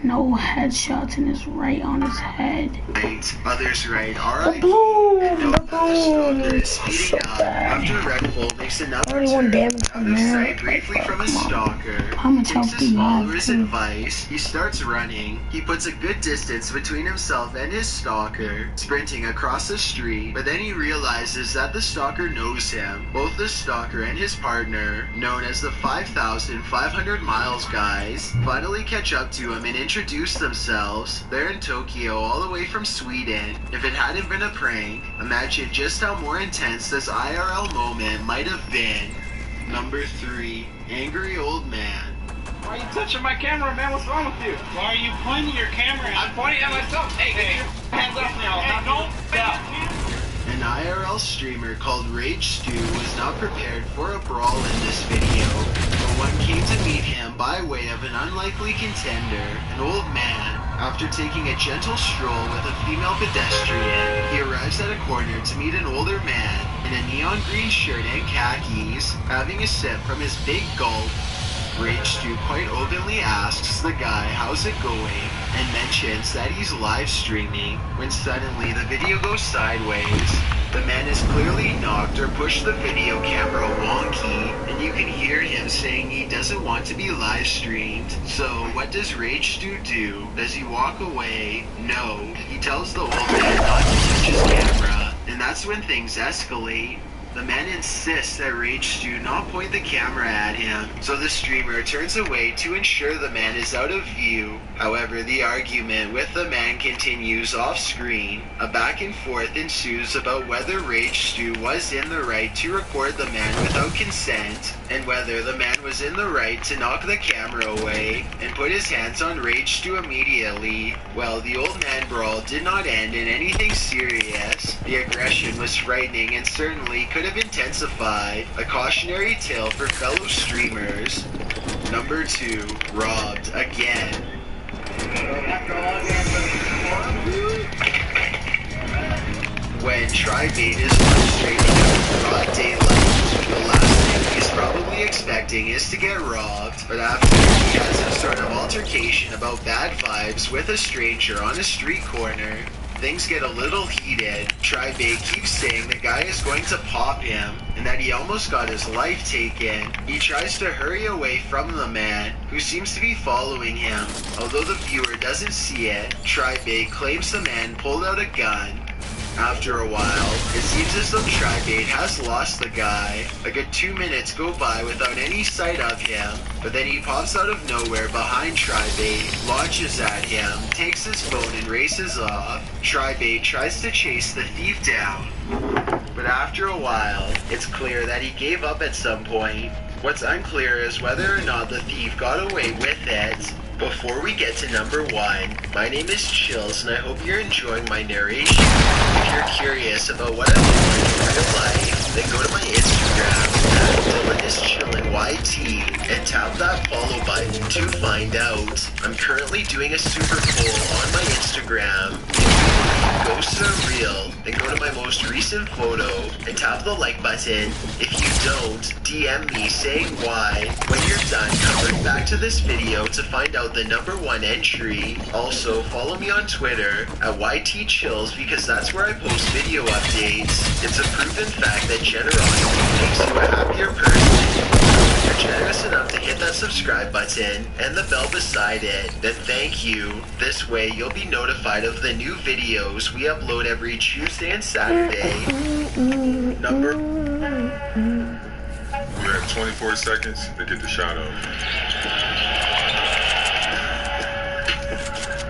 No headshots and it's right on his head. Right, others right. Alright. Boom! The stalker is So speeding up bad. after Red Bull makes another 31 turn damage out from of there. sight briefly from his stalker. How much He health takes do his you have, follower's too? advice. He starts running. He puts a good distance between himself and his stalker, sprinting across the street. But then he realizes that the stalker knows him. Both the stalker and his partner, known as the 5,500 Miles guys, finally catch up to him and introduce themselves. They're in Tokyo, all the way from Sweden. If it hadn't been a prank, imagine just how more intense this IRL moment might have been. Number 3, Angry Old Man. Why are you touching my camera, man? What's wrong with you? Why are you pointing your camera at? I'm pointing at myself. Hey, get your hands off now. Hey, don't stop. An IRL streamer called Rage Stew was not prepared for a brawl in this video, but one came to meet him by way of an unlikely contender, an old man. After taking a gentle stroll with a female pedestrian, he arrives at a corner to meet an older man in a neon green shirt and khakis, having a sip from his big gulp. Rage Stew quite openly asks the guy how's it going and mentions that he's live streaming when suddenly the video goes sideways. The man is clearly knocked or pushed the video camera wonky, and you can hear him saying he doesn't want to be live streamed. So what does Rage Stew do? Does he walk away? No. He tells the old man not to touch his camera, and that's when things escalate. The man insists that Rage Stew not point the camera at him, so the streamer turns away to ensure the man is out of view. However, the argument with the man continues off screen. A back and forth ensues about whether Rage Stew was in the right to record the man without consent, and whether the man was in the right to knock the camera away and put his hands on Rage Stew immediately. Well, the old man brawl did not end in anything serious. The aggression was frightening and certainly could have intensified. A cautionary tale for fellow streamers. Number 2, robbed again. When Tri-Bait is frustrating in broad daylight, the last thing he's probably expecting is to get robbed, but after he has some sort of altercation about bad vibes with a stranger on a street corner, things get a little heated. Tri-Bait keeps saying the guy is going to pop him and that he almost got his life taken. He tries to hurry away from the man, who seems to be following him. Although the viewer doesn't see it, Tri-Bait claims the man pulled out a gun. After a while, it seems as though Tri-Bait has lost the guy. A good 2 minutes go by without any sight of him, but then he pops out of nowhere behind Tri-Bait, launches at him, takes his phone and races off. Tri-Bait tries to chase the thief down, but after a while, it's clear that he gave up at some point. What's unclear is whether or not the thief got away with it. Before we get to number 1, my name is Chills and I hope you're enjoying my narration. If you're curious about what I look like in real life, then go to my Instagram @DylanIsChillinYT and tap that follow button to find out. I'm currently doing a super poll on my Instagram. Ghosts are real, then go to my most recent photo and tap the like button. If you don't, DM me saying why. When you're done, come right back to this video to find out the number 1 entry. Also, follow me on Twitter @YTChills because that's where I post video updates. It's a proven fact that generosity makes you a happier person. If you're generous enough to hit that subscribe button and the bell beside it, then thank you. This way you'll be notified of the new videos we upload every Tuesday and Saturday. Number... You have 24 seconds to get the shot up.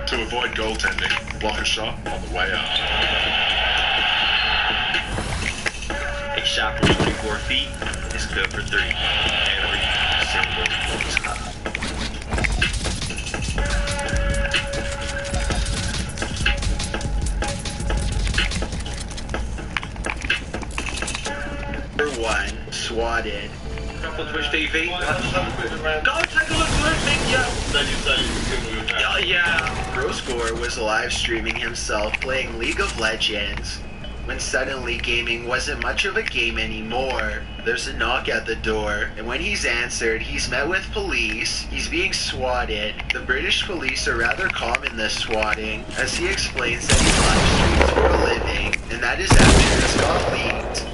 To avoid goaltending, block a shot on the way out. A shot from 24 feet is good for 3. Every single shot. Number 1, swatted. Up on Twitch TV. Go take a look at it, yeah. Broscore was live streaming himself playing League of Legends. when suddenly gaming wasn't much of a game anymore. There's a knock at the door, and when he's answered, he's met with police. He's being swatted. The British police are rather calm in this swatting, as he explains that he live streams for a living, and that is after this got leaked.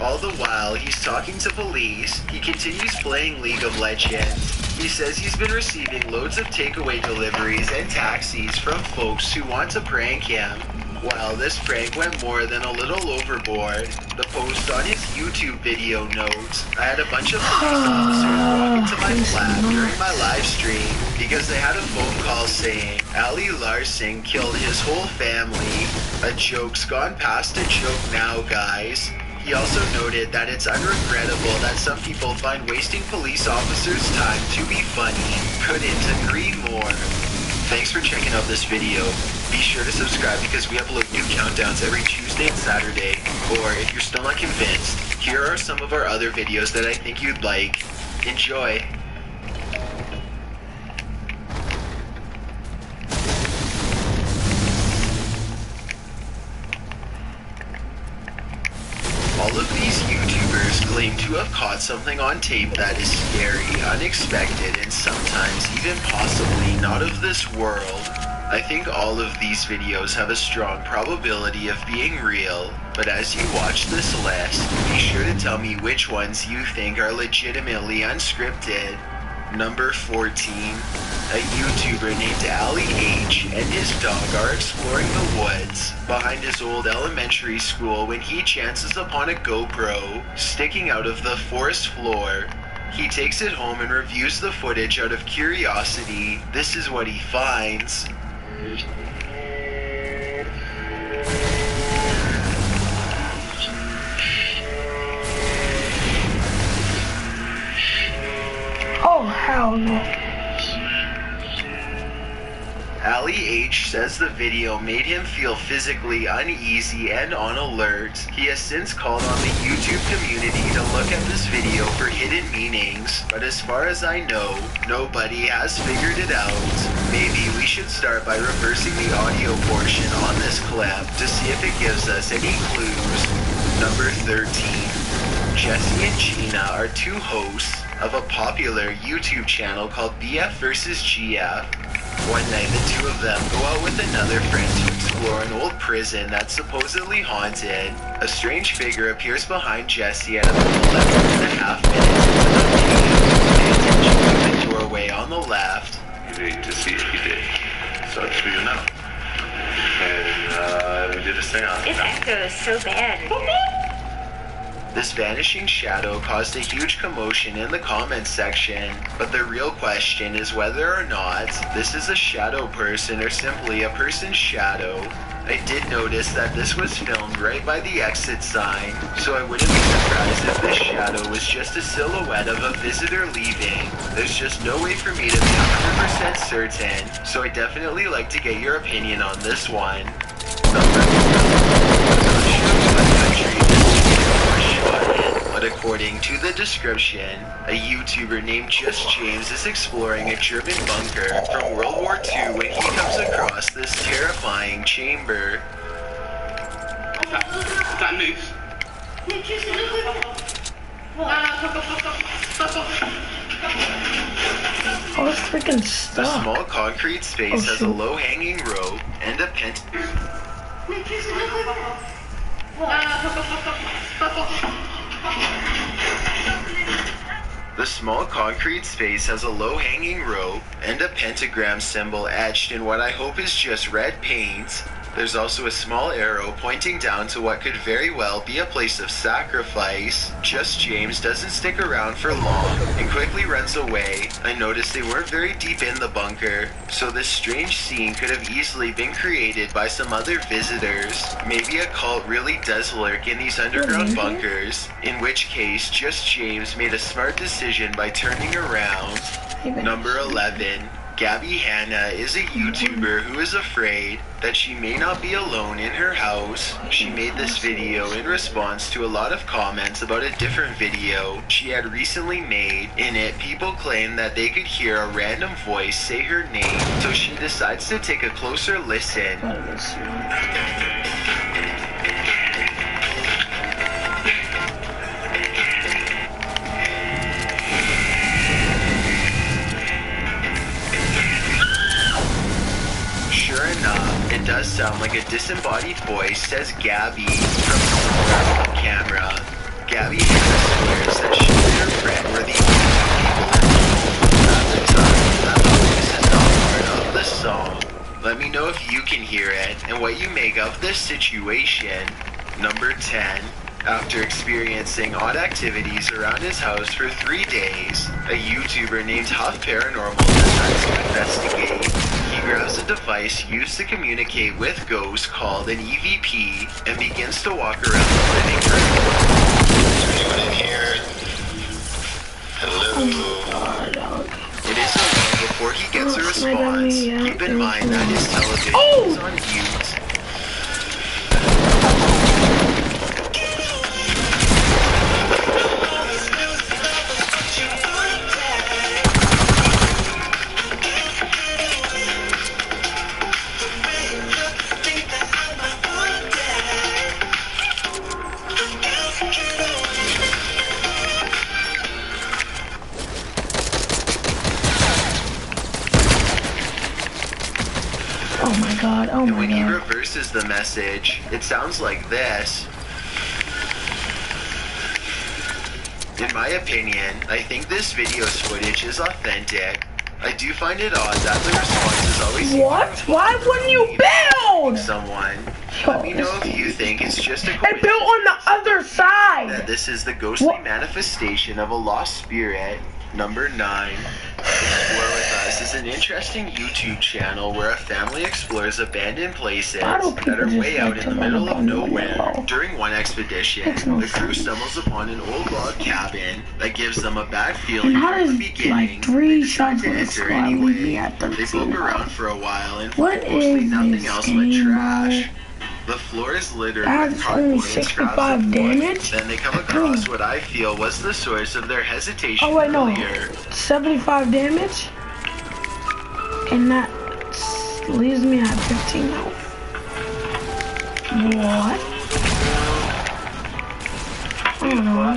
All the while, he's talking to police. He continues playing League of Legends. He says he's been receiving loads of takeaway deliveries and taxis from folks who want to prank him. Well, this prank went more than a little overboard. The post on his YouTube video notes, I had a bunch of police officers walk into my flat during my live stream because they had a phone call saying Ali Larson killed his whole family. A joke's gone past a joke now, guys. He also noted that it's unregrettable that some people find wasting police officers' time to be funny. Couldn't agree more. Thanks for checking out this video. Be sure to subscribe because we upload new countdowns every Tuesday and Saturday. Or if you're still not convinced, here are some of our other videos that I think you'd like. Enjoy! All of these YouTubers claim to have caught something on tape that is scary, unexpected, and sometimes even possibly not of this world. I think all of these videos have a strong probability of being real, but as you watch this list, be sure to tell me which ones you think are legitimately unscripted. Number 14. A YouTuber named Ali H and his dog are exploring the woods behind his old elementary school when he chances upon a GoPro sticking out of the forest floor. He takes it home and reviews the footage out of curiosity. This is what he finds. Oh, hell no. Ali H says the video made him feel physically uneasy and on alert. He has since called on the YouTube community to look at this video for hidden meanings, but as far as I know, nobody has figured it out. Maybe we should start by reversing the audio portion on this clip to see if it gives us any clues. Number 13. Jesse and Gina are two hosts of a popular YouTube channel called BF vs. GF. One night, the two of them go out with another friend to explore an old prison that's supposedly haunted. A strange figure appears behind Jesse at about 11.5 minutes into the video. Pay attention to the doorway on the left. You need to see if he did. So it's for you now. And we did a seance. This echo is so bad. This vanishing shadow caused a huge commotion in the comments section, but the real question is whether or not this is a shadow person or simply a person's shadow. I did notice that this was filmed right by the exit sign, so I wouldn't be surprised if this shadow was just a silhouette of a visitor leaving. There's just no way for me to be 100% certain, so I definitely like to get your opinion on this one. But according to the description, a YouTuber named Just James is exploring a German bunker from World War II when he comes across this terrifying chamber. That moves. Oh, it's freaking stuck. The small concrete space has a low-hanging rope and a The small concrete space has a low-hanging rope and a pentagram symbol etched in what I hope is just red paint. There's also a small arrow pointing down to what could very well be a place of sacrifice. Just James doesn't stick around for long and quickly runs away. I noticed they weren't very deep in the bunker, so this strange scene could have easily been created by some other visitors. Maybe a cult really does lurk in these underground bunkers, in which case Just James made a smart decision by turning around. Number 11. Gabby Hanna is a YouTuber who is afraid that she may not be alone in her house. She made this video in response to a lot of comments about a different video she had recently made. In it, people claim that they could hear a random voice say her name, so she decides to take a closer listen. a disembodied voice says Gabby from the camera. Gabby swears that she and her friend were the only people at the time. That voice is not part of the song. Let me know if you can hear it and what you make of this situation. Number 10. After experiencing odd activities around his house for 3 days, a YouTuber named Huff Paranormal decides to investigate. He grabs a device used to communicate with ghosts called an EVP and begins to walk around the living room. Is anyone in here? Hello? It is a while before he gets a response. Keep in mind that his television is on mute. And when he reverses the message, it sounds like this. In my opinion, I think this video's footage is authentic. I do find it odd that the response is always... What? Why wouldn't you build? Someone. Let me know if you think it's just a coincidence. I built on the other side. That this is the ghostly manifestation of a lost spirit. Number 9. Explore With Us is an interesting YouTube channel where a family explores abandoned places that are way out in the middle of nowhere. During one expedition, the crew stumbles upon an old log cabin that gives them a bad feeling from the beginning. They decide to enter anyway. They poke around for a while and find mostly nothing else but trash. The floor is littered with cardboard and scraps of wood. Then they come across what I feel was the source of their hesitation earlier. 75 damage? And that leaves me at 15 health. What? I don't know.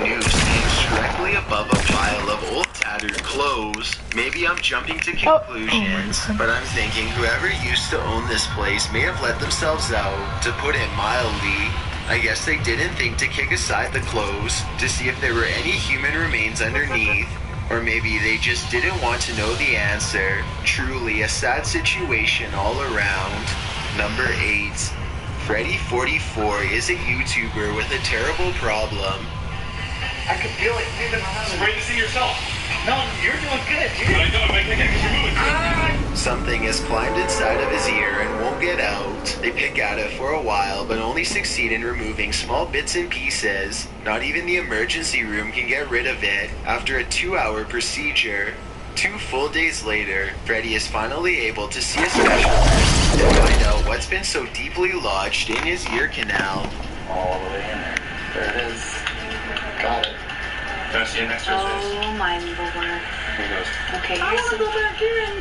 Noose hangs directly above a pile of old tattered clothes. Maybe I'm jumping to conclusions, but I'm thinking whoever used to own this place may have let themselves out, to put it mildly. I guess they didn't think to kick aside the clothes to see if there were any human remains underneath, or maybe they just didn't want to know the answer. Truly a sad situation all around. Number 8. Freddy44 is a YouTuber with a terrible problem. I can feel it. It's great to see yourself. No, you're doing good, dude. I know, I'm making it because you're moving. Something has climbed inside of his ear and won't get out. They pick at it for a while, but only succeed in removing small bits and pieces. Not even the emergency room can get rid of it after a 2-hour procedure. 2 full days later, Freddy is finally able to see a specialist and find out what's been so deeply lodged in his ear canal. All the way in there. There it is. Got it. Can I see it next to his face? Oh my lord. Here goes. Okay,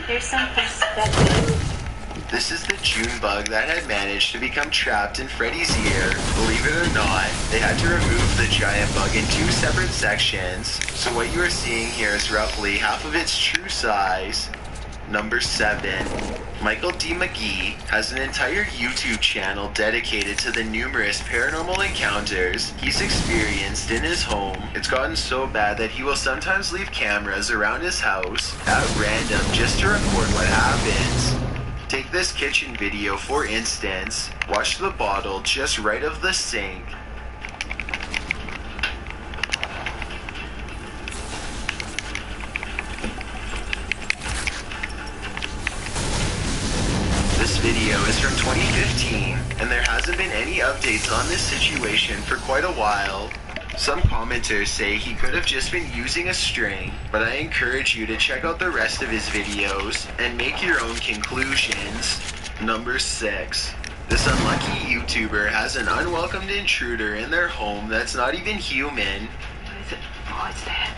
here's some perspective. This is the June bug that had managed to become trapped in Freddy's ear. Believe it or not, they had to remove the giant bug in 2 separate sections, so what you are seeing here is roughly half of its true size. Number 7. Michael D. McGee has an entire YouTube channel dedicated to the numerous paranormal encounters he's experienced in his home. It's gotten so bad that he will sometimes leave cameras around his house at random just to record what happens. Take this kitchen video for instance. Watch the bottle just right of the sink. This video is from 2015, and there hasn't been any updates on this situation for quite a while. Some commenters say he could have just been using a string, but I encourage you to check out the rest of his videos and make your own conclusions. Number 6. This unlucky YouTuber has an unwelcomed intruder in their home that's not even human. What is it? Oh, it's that.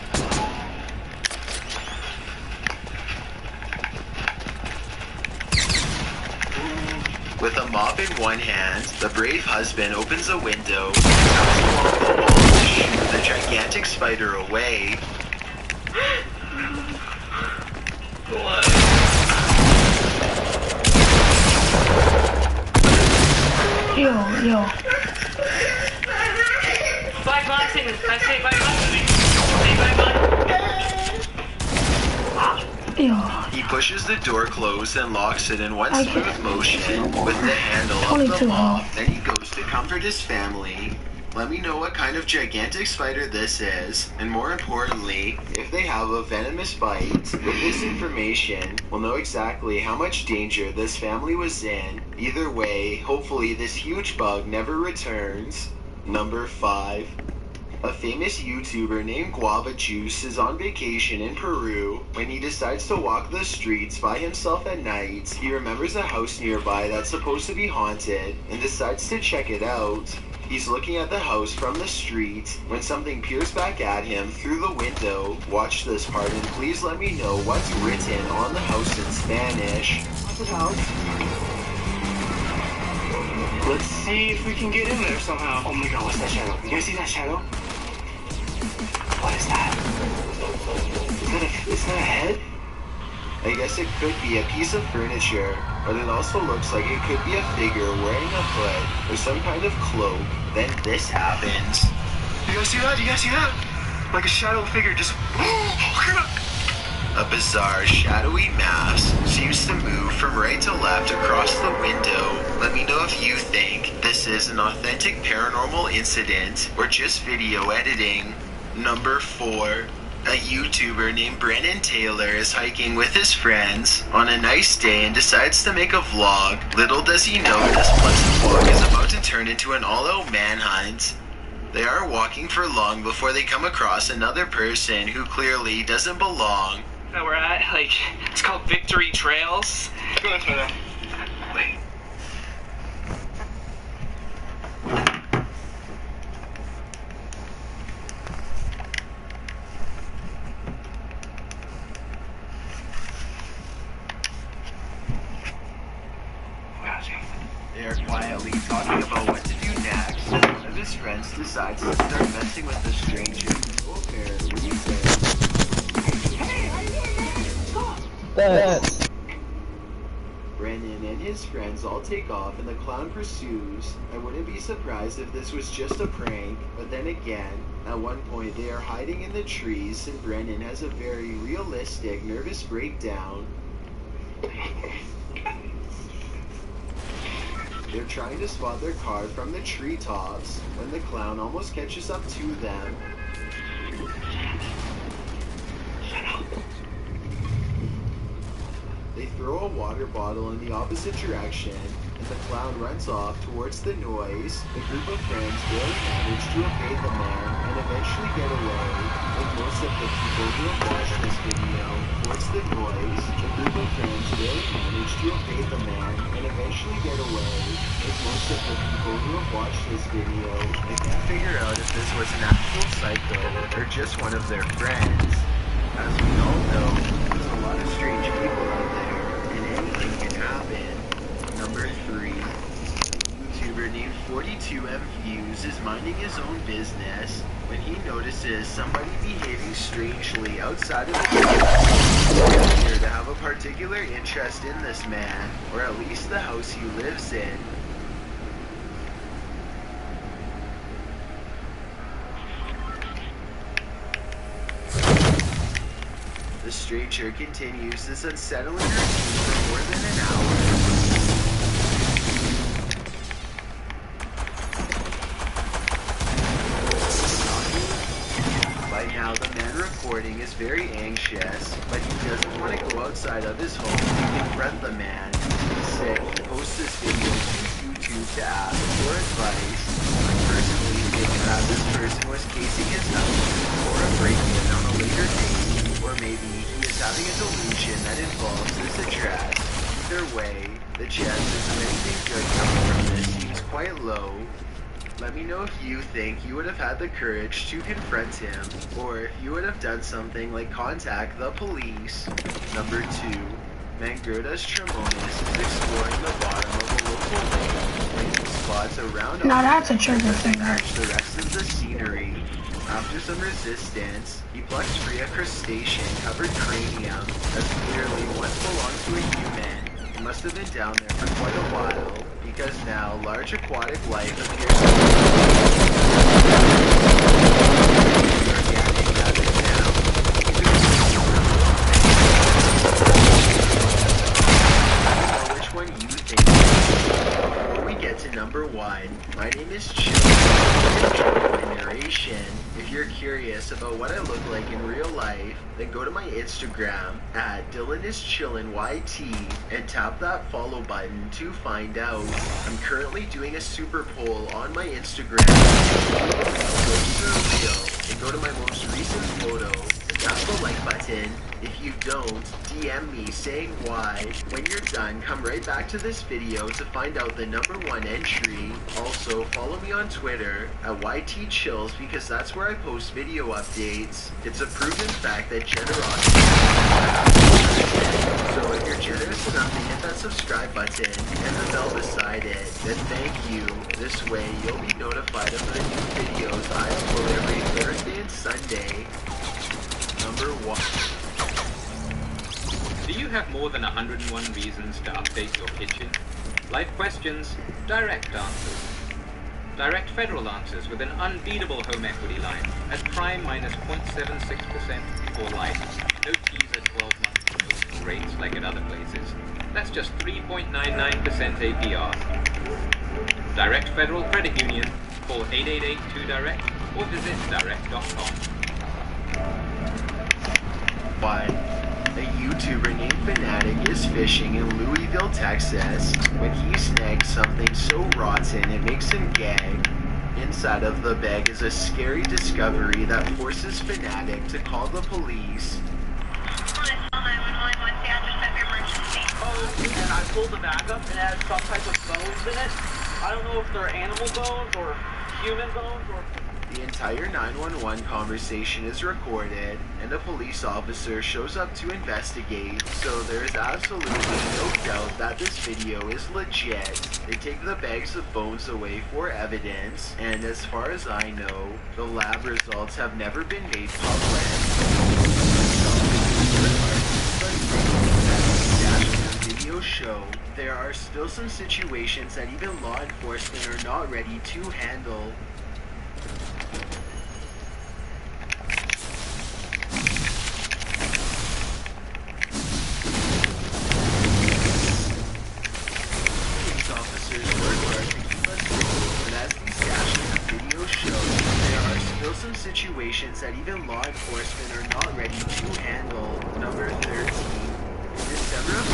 With a mop in one hand, the brave husband opens a window and taps along the wall to shoot the gigantic spider away. Yo. Bye, Martin. I say bye, Martin. Say bye, Martin. Yo. He pushes the door closed and locks it in one smooth motion with the handle of the 22 lock. Then he goes to comfort his family. Let me know what kind of gigantic spider this is, and more importantly, if they have a venomous bite. With this information, we'll know exactly how much danger this family was in. Either way, hopefully this huge bug never returns. Number 5. A famous YouTuber named Guava Juice is on vacation in Peru. When he decides to walk the streets by himself at night, he remembers a house nearby that's supposed to be haunted and decides to check it out. He's looking at the house from the street when something peers back at him through the window. Watch this part and please let me know what's written on the house in Spanish. What's the house? Let's see if we can get in there somehow. Oh my god, what's that shadow? You guys see that shadow? What is that? Is that a head? I guess it could be a piece of furniture, but it also looks like it could be a figure wearing a hood or some kind of cloak. Then this happens. You guys see that? You guys see that? Like a shadow figure just... A bizarre, shadowy mass seems to move from right to left across the window. Let me know if you think this is an authentic paranormal incident or just video editing. Number 4. A YouTuber named Brennan Taylor is hiking with his friends on a nice day and decides to make a vlog. Little does he know this pleasant walk is about to turn into an all-out manhunt. They are walking for long before they come across another person who clearly doesn't belong. That we're at, like, it's called Victory Trails. Go this way, wait. They are quietly talking about what to do next. One of his friends decides to start messing with the stranger. So apparently he says, "Hey, how you doing, man? Brennan and his friends all take off and the clown pursues. I wouldn't be surprised if this was just a prank, but then again, at one point they are hiding in the trees and Brennan has a very realistic nervous breakdown. They're trying to spot their car from the treetops when the clown almost catches up to them. They throw a water bottle in the opposite direction, and the clown runs off towards the noise. The group of friends barely manage to evade the man and eventually get away. Like most of the people who have watched this video, towards the noise, the group of friends barely manage to evade the man and eventually get away. Like most of the people who have watched this video, they can't figure out if this was an actual psycho or just one of their friends. As we all know, there's a lot of strange people out there, and anything can happen. Number 3. A YouTuber named 42mViews is minding his own business when he notices somebody behaving strangely outside of the house. He appears to have a particular interest in this man, or at least the house he lives in. The stranger continues this unsettling routine for more than an hour. By now, the man recording is very anxious, but he doesn't want to go outside of his home to confront the man. Instead, he posts this video to YouTube to ask for advice. I personally think that this person was casing his house for a break-in on a later date, or maybe he is having a delusion that involves this address. Either way, the chances of anything good coming from this seems quite low. Let me know if you think you would have had the courage to confront him, or if you would have done something like contact the police. Number 2. Mangerdas Tremonis is exploring the bottom of a local lake, finding spots around now that's a trigger to finger. match the rest of the scenery. After some resistance, he plucks free a crustacean-covered cranium that clearly once belonged to a human. He must have been down there for quite a while, because now large aquatic life appears to be organic as of now. I don't know which one you think. Before we get to number 1, my name is Chill. Enjoy my narration. If you're curious about what I look like in real life, then go to my Instagram at DylanIsChillinYT and tap that follow button to find out. I'm currently doing a super poll on my Instagram. And go to my most recent photo and tap the like button. If you don't, DM me saying why. When you're done, come right back to this video to find out the number 1 entry. Also, follow me on Twitter at YTChills because that's where I post video updates. It's a proven fact that generosity is so if you're generous enough to hit that subscribe button and the bell beside it, then thank you. This way, you'll be notified of the new videos I upload every Thursday and Sunday. Number 1. Do you have more than 101 reasons to update your kitchen? Life questions, direct answers. Direct federal answers with an unbeatable home equity line at prime minus 0.76% for life. No fees at 12 months and no rates like at other places. That's just 3.99% APR. Direct Federal Credit Union. Call 888-2DIRECT or visit direct.com. Why? A YouTuber named Fanatic is fishing in Louisville, Texas, when he snags something so rotten it makes him gag. Inside of the bag is a scary discovery that forces Fanatic to call the police. Oh, and I pulled the bag up and it had some type of bones in it. I don't know if they're animal bones or human bones or... The entire 911 conversation is recorded, and a police officer shows up to investigate, so there is absolutely no doubt that this video is legit. They take the bags of bones away for evidence, and as far as I know, the lab results have never been made public. Video show, there are still some situations that even law enforcement are not ready to handle. Some situations that even law enforcement are not ready to handle. Number 13. In December of